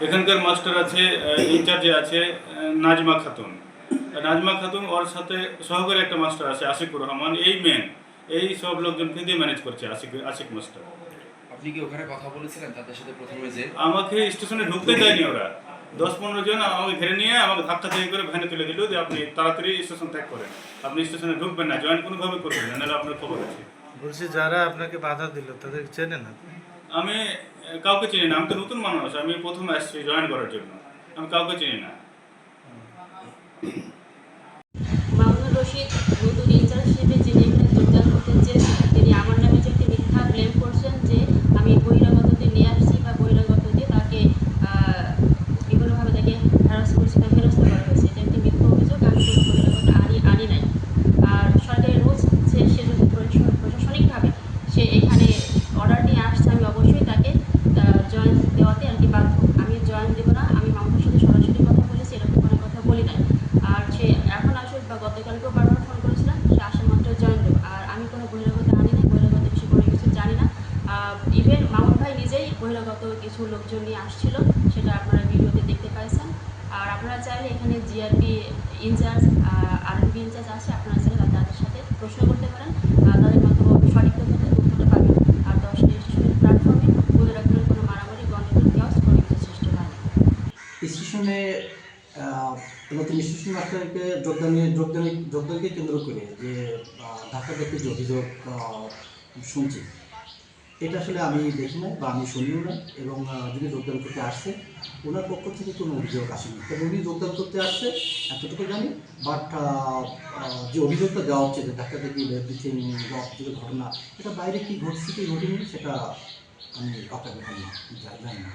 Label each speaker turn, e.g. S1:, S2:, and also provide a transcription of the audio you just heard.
S1: এখানকার মাস্টার আছে, ইনচার্জে আছে নাজমা খাতুন। নাজমা খাতুন, ওর সাথে সহকারী একটা মাস্টার আছে আশিকুর রহমান। এই সব লোকজনকে দিয়ে ম্যানেজ করছে আশিক মাস্টার।
S2: আপনি কি ওখানে কথা বলেছিলেন তাদের সাথে প্রথমে? যে
S1: আমাকে স্টেশনে ঢুকতে দেয়নি ওরা, 10-15 জন আমাকে ঘিরে নিয়ে আমাকে ধাক্কা থেকে করে ভ্যানে তুলে দিল যে আপনি তাড়াতাড়ি স্টেশন ত্যাগ করেন, আপনি স্টেশনে ঢুকবেন না, জয়েন কোনোভাবে করবেন না, নাহলে আপনার খবর আছে।
S3: বলছি যারা আপনাকে বাধা দিল তাদের চেনেন আপনি?
S1: আমি কাউকে চিনি না, আমি তো নতুন মানুষ, আমি প্রথমে আসছি জয়েন করার জন্য, আমি কাউকে চিনি না।
S4: মামুনুর রশিদ নতুন ইনচার্জ হিসেবে যিনি এখানে যোগদান করতে চেয়েছেন, তিনি আমার নামে যে একটি মিথ্যা ক্লেম করছেন যে আমি বহিরাগতদের নিয়ে আসছি বা বহিরাগত দিয়ে তাকে বিভিন্নভাবে তাকে হ্যারাস করছি বা হেনস্থা করা হয়েছে। এটা একটি মিথ্যা অভিযোগ। আমি কোনো বহিরাগত আনি নাই। আর সরকারি রুলস হচ্ছে সে যদি প্রশাসনিকভাবে সে এখানে অর্ডার নিয়ে আসছে, আমি অবশ্যই তাকে জয়েন দেওয়াতে আর কি বাধ্য। আমি জয়েন দেবো না, আমি মামুনের সাথে সরাসরি কথা বলেছি, এরকম কোনো কথা বলি নাই। আর সে এখন আসুক বা গতকালকেও বারবার ফোন করেছিলাম, সে আসা মাত্র জয়েন দেবো। আর আমি কোনো বহিরাগত আনি নাই, বহিরাগত বিষয়ে কোনো কিছু জানি না। ইভেন মামুন ভাই নিজেই বহিরাগত কিছু লোকজন নিয়ে আসছিল, সেটা আপনারা ভিডিওতে দেখতে পাইছেন। আর আপনারা চাইলে এখানে জিআরপি ইনচার্জ, আরএনবি ইনচার্জ আছে, আপনারা চাইলে তাদের সাথে প্রশ্ন করতে পারেন, তাদের মাধ্যমে সঠিক তথ্যটা পাবেন। আর 10 স্টেশনের প্ল্যাটফর্মে বলে রাখবেন কোনো মারামারি, গণ্ডগোল, কেওস কোনো কিছু সৃষ্টি হয়নি।
S5: স্টেশনে নতুন স্টেশন মাস্টারকে যোগদানকে কেন্দ্র করে যে ধাক্কাধাক্কি যে অভিযোগ শুনছি, এটা আসলে আমি দেখি না বা আমি শুনিও না। এবং যিনি যোগদান করতে আসছে ওনার পক্ষ থেকে কোনো অভিযোগ আসেনি, তবে উনি যোগদান করতে আসছে এতটুকু জানি। বাট যে অভিযোগটা দেওয়া হচ্ছে যে ধাক্কাধাক্কি এভরিথিং অপ্রীতিকর ঘটনা, এটা বাইরে কী ঘটছে কি ঘটেনি সেটা আমি আপনাকে জানি না।